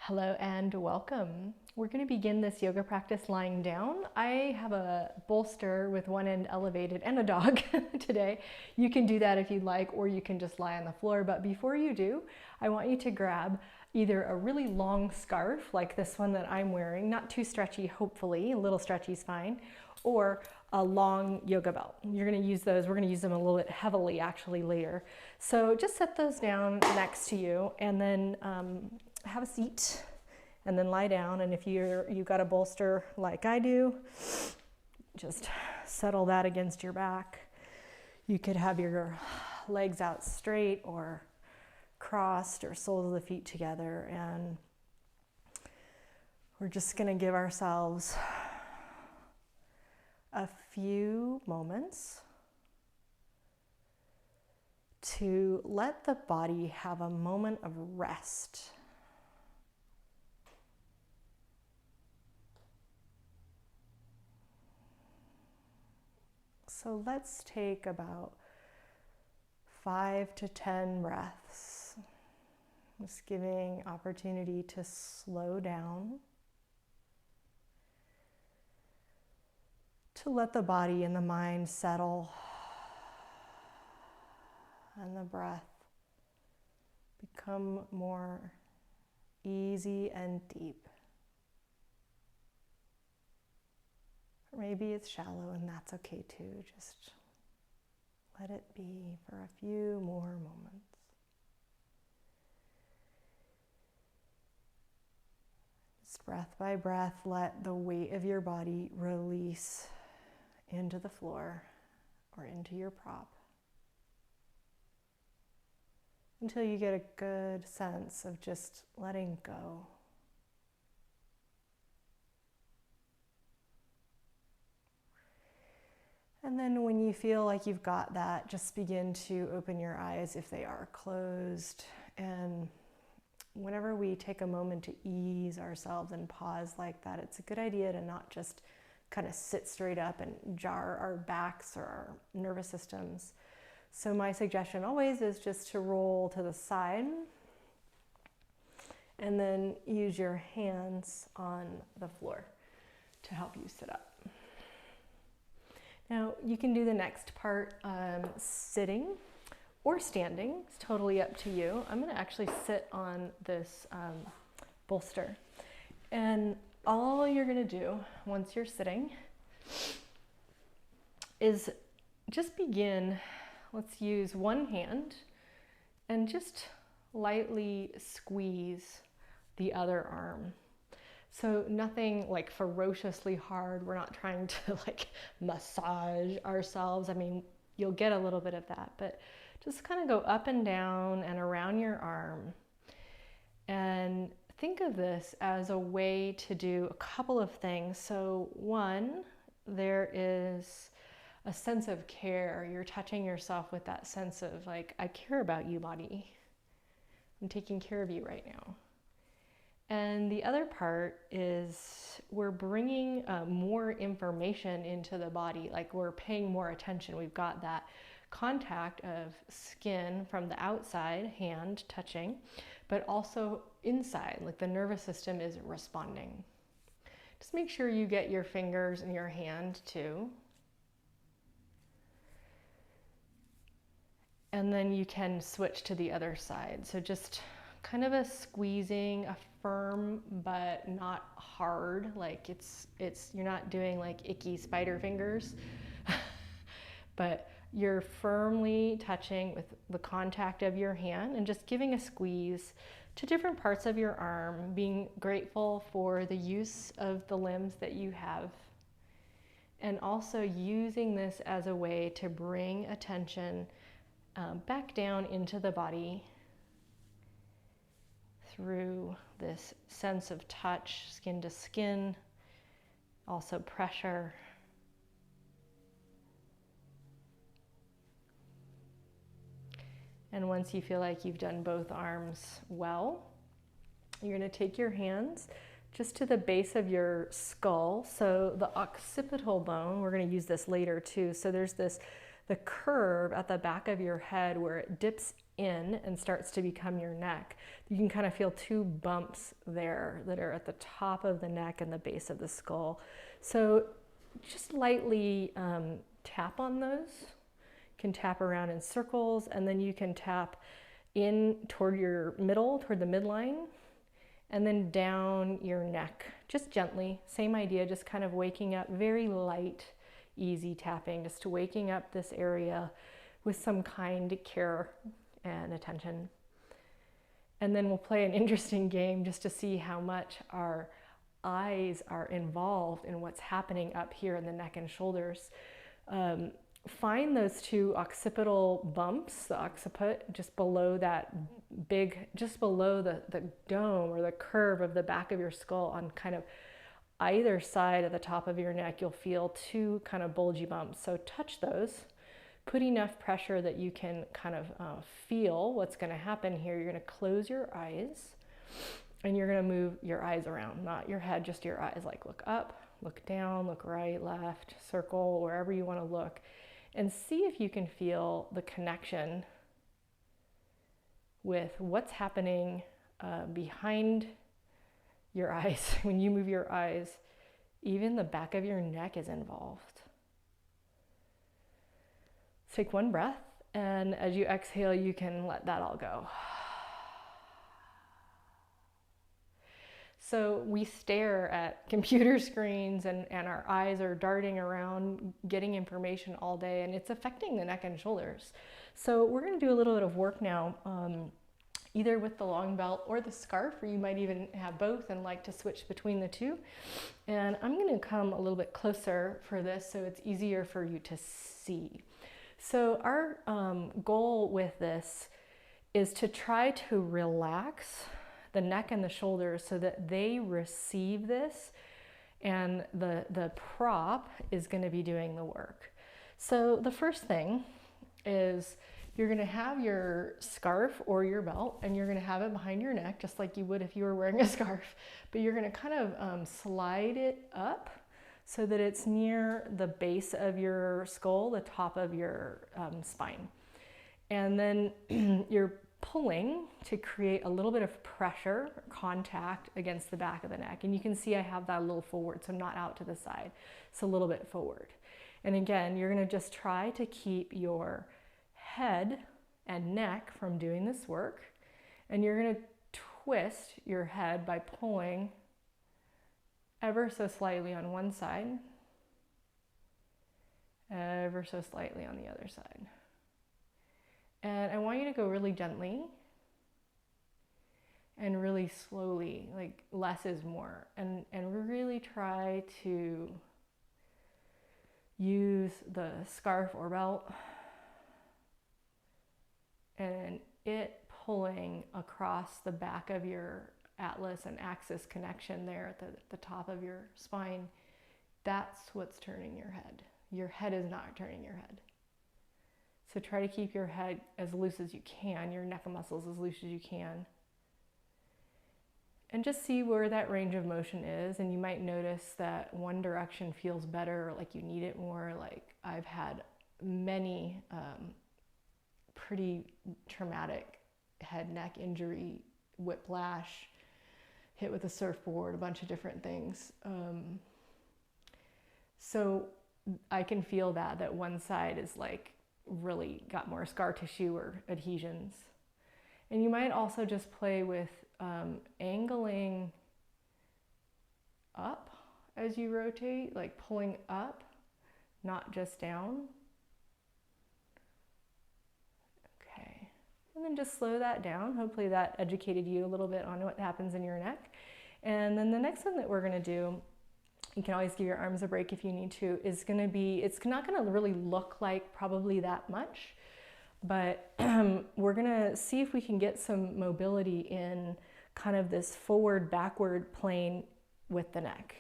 Hello and welcome. We're going to begin this yoga practice lying down. I have a bolster with one end elevated and a dog today. You can do that if you'd like, or you can just lie on the floor. But before you do, I want you to grab either a really long scarf like this one that I'm wearing, not too stretchy, hopefully, a little stretchy is fine, or a long yoga belt. You're going to use those. We're going to use them a little bit heavily actually later. So just set those down next to you and then have a seat and then lie down. And if you've got a bolster like I do, just settle that against your back. You could have your legs out straight or crossed or soles of the feet together. And we're just going to give ourselves a few moments to let the body have a moment of rest. So let's take about 5 to 10 breaths, just giving opportunity to slow down, to let the body and the mind settle, and the breath become more easy and deep. Or maybe it's shallow, and that's okay too. Just let it be for a few more moments. Just breath by breath, let the weight of your body release into the floor or into your prop until you get a good sense of just letting go. And then when you feel like you've got that, just begin to open your eyes if they are closed. And whenever we take a moment to ease ourselves and pause like that, it's a good idea to not just kind of sit straight up and jar our backs or our nervous systems. So my suggestion always is just to roll to the side and then use your hands on the floor to help you sit up. Now you can do the next part sitting or standing. It's totally up to you. I'm going to actually sit on this bolster. And all you're going to do once you're sitting is just begin. Let's use one hand and just lightly squeeze the other arm. So nothing like ferociously hard. We're not trying to like massage ourselves. I mean, you'll get a little bit of that, but just kind of go up and down and around your arm. And think of this as a way to do a couple of things. So one, there is a sense of care. You're touching yourself with that sense of like, I care about you, body. I'm taking care of you right now. And the other part is we're bringing more information into the body, like we're paying more attention. We've got that contact of skin from the outside, hand touching, but also inside, like the nervous system is responding. Just make sure you get your fingers in your hand too. And then you can switch to the other side. So just kind of a squeezing, a firm but not hard, like it's you're not doing like icky spider fingers, but you're firmly touching with the contact of your hand and just giving a squeeze to different parts of your arm, being grateful for the use of the limbs that you have, and also using this as a way to bring attention back down into the body through this sense of touch, skin to skin, also pressure. And once you feel like you've done both arms well, you're going to take your hands just to the base of your skull. So the occipital bone, we're going to use this later too. So there's the curve at the back of your head where it dips in and starts to become your neck. You can kind of feel two bumps there that are at the top of the neck and the base of the skull. So just lightly tap on those. You can tap around in circles, and then you can tap in toward your middle, toward the midline, and then down your neck, just gently. Same idea, just kind of waking up, very light, easy tapping, just waking up this area with some kind care and attention. And then we'll play an interesting game just to see how much our eyes are involved in what's happening up here in the neck and shoulders. Find those two occipital bumps, the occiput, just below that big, just below the dome or the curve of the back of your skull on kind of either side of the top of your neck. You'll feel two kind of bulgy bumps. So touch those, put enough pressure that you can kind of feel what's going to happen here. You're going to close your eyes and you're going to move your eyes around, not your head, just your eyes. Like look up, look down, look right, left, circle, wherever you want to look. And see if you can feel the connection with what's happening behind your eyes. When you move your eyes, even the back of your neck is involved. Take one breath, and as you exhale, you can let that all go. So we stare at computer screens and our eyes are darting around getting information all day, and it's affecting the neck and shoulders. So we're going to do a little bit of work now, either with the long belt or the scarf, or you might even have both and like to switch between the two. And I'm going to come a little bit closer for this so it's easier for you to see. So our goal with this is to try to relax the neck and the shoulders so that they receive this, and the prop is going to be doing the work. So the first thing is you're going to have your scarf or your belt, and you're going to have it behind your neck just like you would if you were wearing a scarf, but you're going to kind of slide it up so that it's near the base of your skull, the top of your spine. And then you're pulling to create a little bit of pressure, contact against the back of the neck. And you can see I have that a little forward, so not out to the side. It's a little bit forward. And again, you're going to just try to keep your head and neck from doing this work. And you're going to twist your head by pulling ever so slightly on one side, ever so slightly on the other side. And I want you to go really gently and really slowly, like less is more. And really try to use the scarf or belt and it pulling across the back of your atlas and axis connection there at the top of your spine. That's what's turning your head. Your head is not turning your head. So try to keep your head as loose as you can, your neck muscles as loose as you can. And just see where that range of motion is. And you might notice that one direction feels better, or like you need it more. Like I've had many pretty traumatic head neck injury, whiplash, hit with a surfboard, a bunch of different things. So I can feel that one side is like really got more scar tissue or adhesions. And you might also just play with angling up as you rotate, like pulling up, not just down. Okay, and then just slow that down. Hopefully that educated you a little bit on what happens in your neck. And then the next one that we're going to do, you can always give your arms a break if you need to, is going to be, it's not going to really look like probably that much, but we're going to see if we can get some mobility in kind of this forward backward plane with the neck.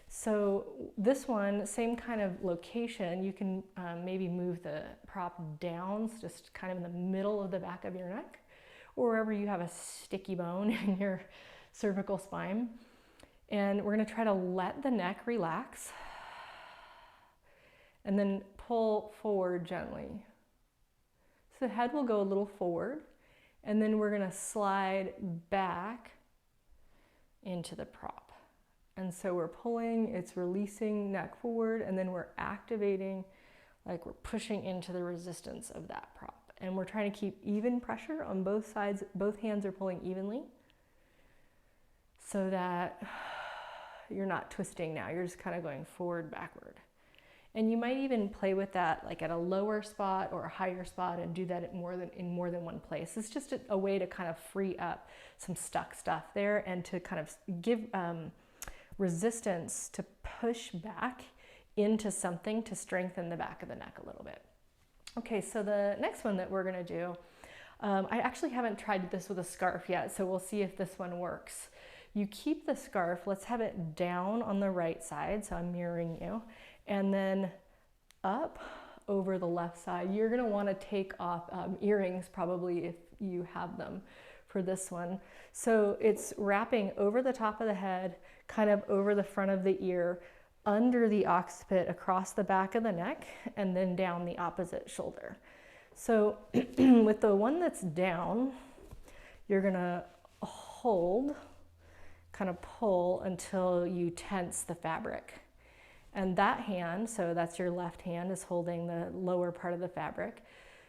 So this one, same kind of location, you can maybe move the prop down, just kind of in the middle of the back of your neck, or wherever you have a sticky bone in your cervical spine. And we're going to try to let the neck relax and then pull forward gently. So the head will go a little forward And then we're gonna slide back into the prop. And so we're pulling, it's releasing neck forward, and then we're activating, like we're pushing into the resistance of that prop. And we're trying to keep even pressure on both sides. Both hands are pulling evenly so that you're not twisting now. You're just kind of going forward, backward. And you might even play with that like at a lower spot or a higher spot and do that in more than one place. It's just a way to kind of free up some stuck stuff there and to kind of give resistance to push back into something to strengthen the back of the neck a little bit. Okay, so the next one that we're gonna do, I actually haven't tried this with a scarf yet, so we'll see if this one works. You keep the scarf, let's have it down on the right side, so I'm mirroring you, and then up over the left side. You're gonna wanna take off earrings probably if you have them for this one. So it's wrapping over the top of the head, kind of over the front of the ear, under the occiput, across the back of the neck, and then down the opposite shoulder. So with the one that's down, you're gonna hold, kind of pull until you tense the fabric. And that hand, so that's your left hand, is holding the lower part of the fabric.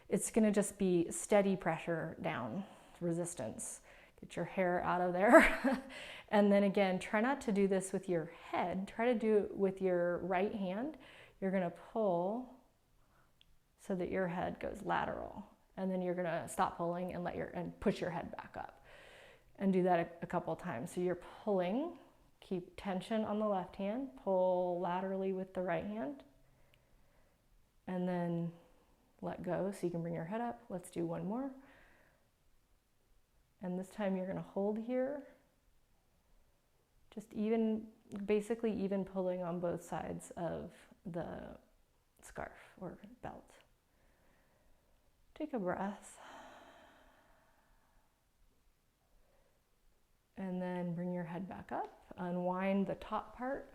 It's gonna just be steady pressure down, resistance. Get your hair out of there. And then again, try not to do this with your head. Try to do it with your right hand. You're gonna pull so that your head goes lateral. And then you're gonna stop pulling and push your head back up. And do that a couple times. So you're pulling, keep tension on the left hand, pull laterally with the right hand, and then let go so you can bring your head up. Let's do one more. And this time you're gonna hold here. Just basically even pulling on both sides of the scarf or belt. Take a breath. And then bring your head back up, unwind the top part.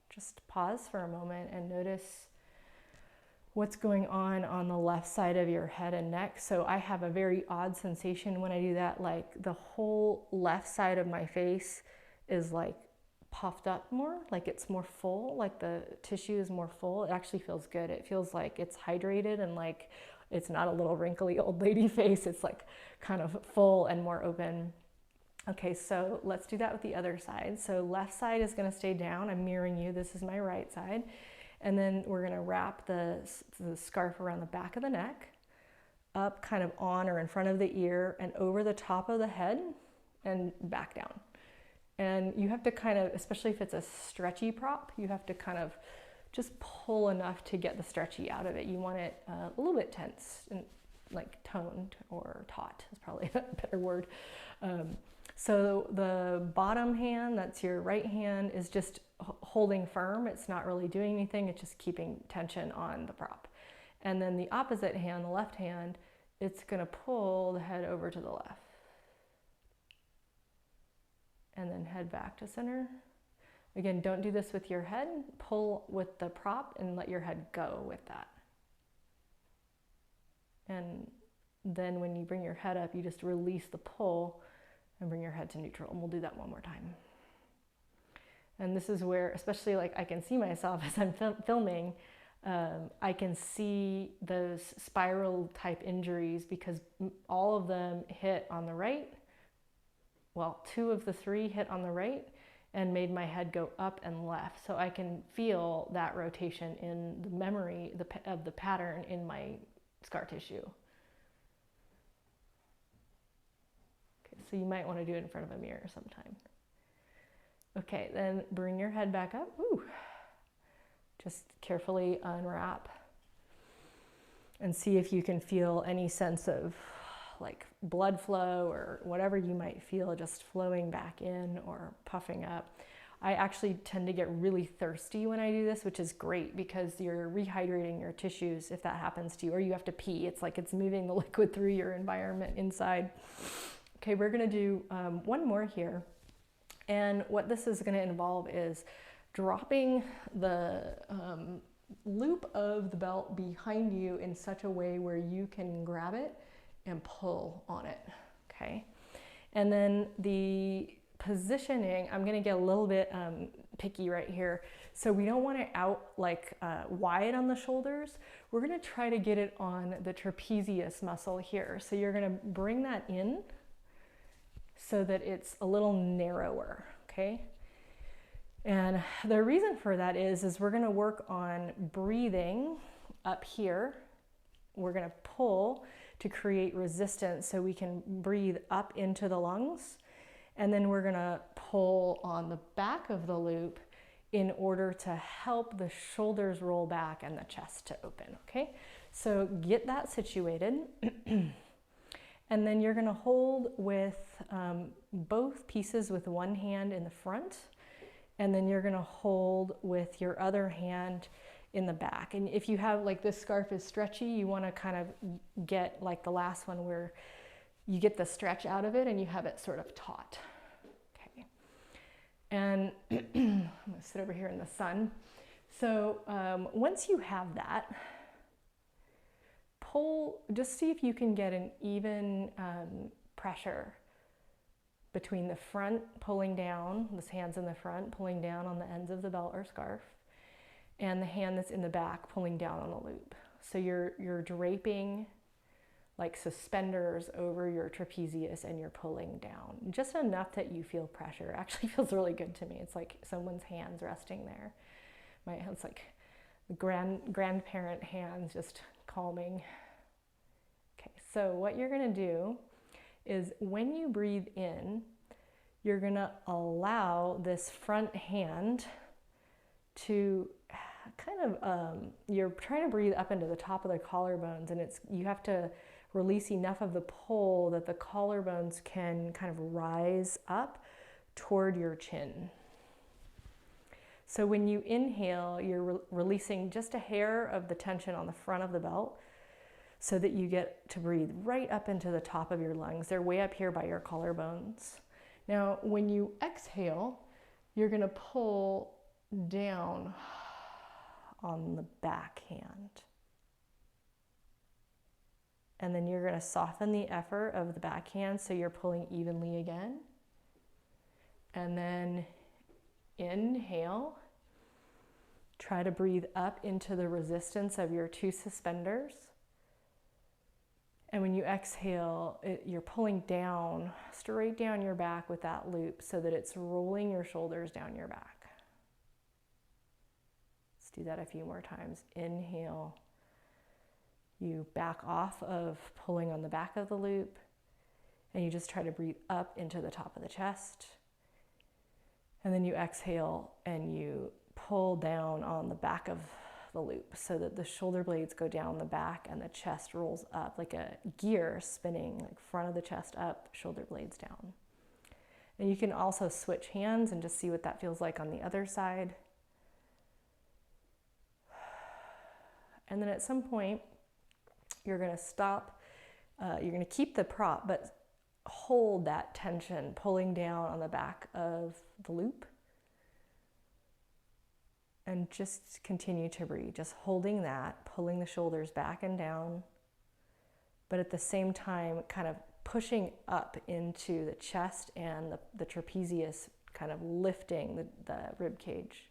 Just pause for a moment and notice what's going on the left side of your head and neck. So I have a very odd sensation when I do that, like the whole left side of my face is like puffed up more, like it's more full, like the tissue is more full. It actually feels good. It feels like it's hydrated and like it's not a little wrinkly old lady face. It's like kind of full and more open. Okay, so let's do that with the other side. So left side is gonna stay down. I'm mirroring you. This is my right side. And then we're gonna wrap the scarf around the back of the neck, up kind of on or in front of the ear and over the top of the head and back down. And you have to kind of, especially if it's a stretchy prop, you have to kind of just pull enough to get the stretchy out of it. You want it a little bit tense and like toned or taut is probably a better word. So the bottom hand, that's your right hand, is just holding firm. It's not really doing anything. It's just keeping tension on the prop. And then the opposite hand, the left hand, it's gonna pull the head over to the left. And then head back to center. Again, don't do this with your head. Pull with the prop and let your head go with that. And then when you bring your head up, you just release the pull and bring your head to neutral. And we'll do that one more time. And this is where, especially like I can see myself as I'm filming, I can see those spiral type injuries because all of them hit on the right. Well, 2 of the 3 hit on the right and made my head go up and left. So I can feel that rotation in the memory of the pattern in my scar tissue. Okay, so you might want to do it in front of a mirror sometime. Okay, then bring your head back up. Ooh. Just carefully unwrap and see if you can feel any sense of like blood flow or whatever you might feel just flowing back in or puffing up. I actually tend to get really thirsty when I do this, which is great because you're rehydrating your tissues if that happens to you, or you have to pee. It's like it's moving the liquid through your environment inside. Okay, we're gonna do one more here. And what this is gonna involve is dropping the loop of the belt behind you in such a way where you can grab it and pull on it, okay? And then the positioning, I'm gonna get a little bit picky right here. So we don't want it out like wide on the shoulders. We're gonna try to get it on the trapezius muscle here. So you're gonna bring that in so that it's a little narrower, okay? And the reason for that is we're gonna work on breathing up here. We're gonna pull to create resistance so we can breathe up into the lungs. And then we're gonna pull on the back of the loop in order to help the shoulders roll back and the chest to open, okay? So get that situated. And then you're gonna hold with both pieces with one hand in the front, and then you're gonna hold with your other hand in the back. And if you have, like, this scarf is stretchy, you wanna kind of get like the last one where you get the stretch out of it and you have it sort of taut. Okay. And I'm gonna sit over here in the sun. So once you have that, pull, just see if you can get an even pressure between the front pulling down, this hand's in the front, pulling down on the ends of the belt or scarf, and the hand that's in the back pulling down on the loop. So you're draping like suspenders over your trapezius and you're pulling down. Just enough that you feel pressure. It actually feels really good to me. It's like someone's hands resting there. It's like the grandparent hands just calming. Okay, so what you're gonna do is when you breathe in, you're gonna allow this front hand to kind of, you're trying to breathe up into the top of the collarbones, and you have to release enough of the pull that the collarbones can kind of rise up toward your chin. So when you inhale, you're releasing just a hair of the tension on the front of the belt so that you get to breathe right up into the top of your lungs. They're way up here by your collarbones. Now, when you exhale, you're gonna pull down on the back hand. And then you're gonna soften the effort of the back hand so you're pulling evenly again. And then inhale, try to breathe up into the resistance of your two suspenders. And when you exhale, you're pulling down, straight down your back with that loop so that it's rolling your shoulders down your back. Let's do that a few more times. Inhale, you back off of pulling on the back of the loop, and you just try to breathe up into the top of the chest. And then you exhale and you pull down on the back of the loop so that the shoulder blades go down the back and the chest rolls up like a gear spinning, like front of the chest up, shoulder blades down. And you can also switch hands and just see what that feels like on the other side. And then at some point, you're gonna stop, you're gonna keep the prop, but hold that tension, pulling down on the back of the loop. And just continue to breathe, just holding that, pulling the shoulders back and down, but at the same time kind of pushing up into the chest and the trapezius, kind of lifting the rib cage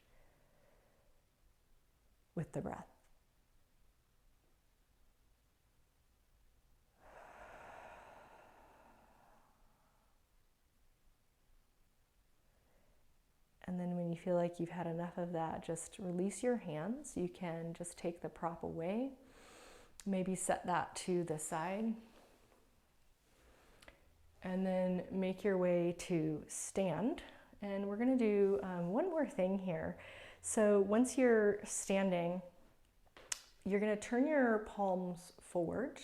with the breath. And then when you feel like you've had enough of that, just release your hands. You can just take the prop away. Maybe set that to the side. And then make your way to stand. And we're gonna do one more thing here. So once you're standing, you're gonna turn your palms forward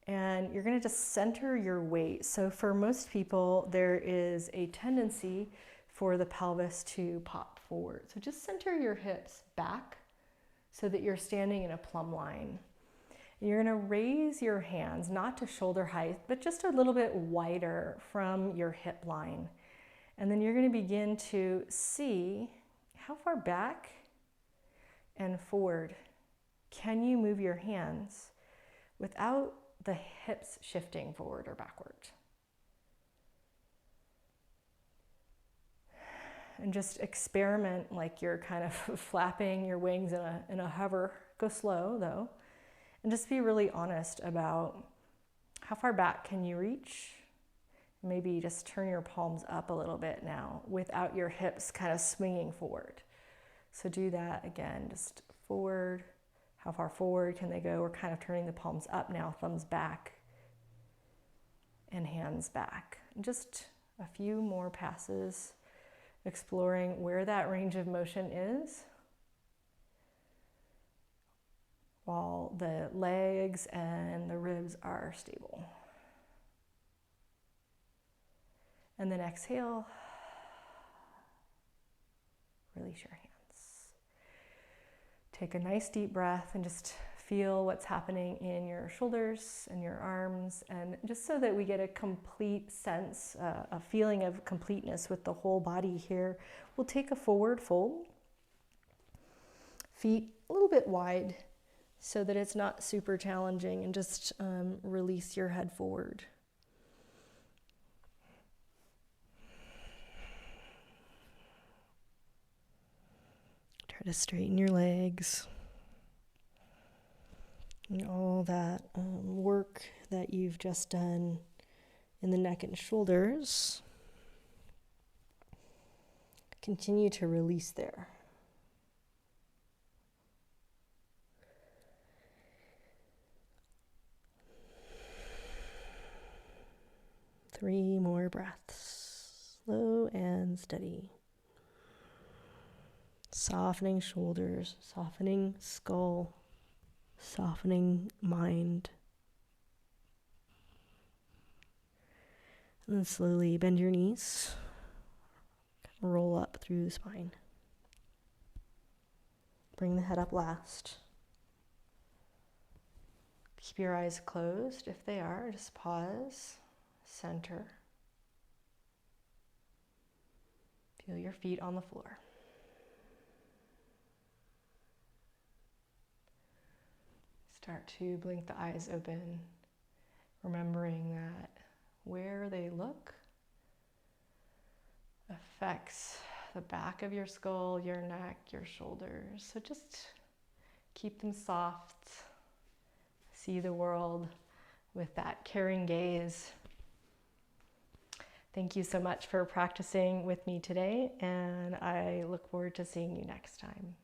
and you're gonna just center your weight. So for most people, there is a tendency for the pelvis to pop forward. So just center your hips back so that you're standing in a plumb line. And you're gonna raise your hands, not to shoulder height, but just a little bit wider from your hip line. And then you're gonna begin to see how far back and forward can you move your hands without the hips shifting forward or backward. And just experiment like you're kind of flapping your wings in a hover. Go slow though. And just be really honest about how far back can you reach. Maybe just turn your palms up a little bit now without your hips kind of swinging forward. So do that again, just forward. How far forward can they go? We're kind of turning the palms up now, thumbs back and hands back. Just a few more passes, exploring where that range of motion is, while the legs and the ribs are stable. And then exhale, release your hands. Take a nice deep breath and just feel what's happening in your shoulders and your arms, and just so that we get a complete sense, a feeling of completeness with the whole body here, we'll take a forward fold. Feet a little bit wide so that it's not super challenging, and just release your head forward. Try to straighten your legs. And all that work that you've just done in the neck and shoulders, continue to release there. Three more breaths, slow and steady. Softening shoulders, softening skull, softening mind. And then slowly bend your knees, roll up through the spine. Bring the head up last. Keep your eyes closed if they are, just pause, center. Feel your feet on the floor. Start to blink the eyes open, remembering that where they look affects the back of your skull, your neck, your shoulders. So just keep them soft. See the world with that caring gaze. Thank you so much for practicing with me today, and I look forward to seeing you next time.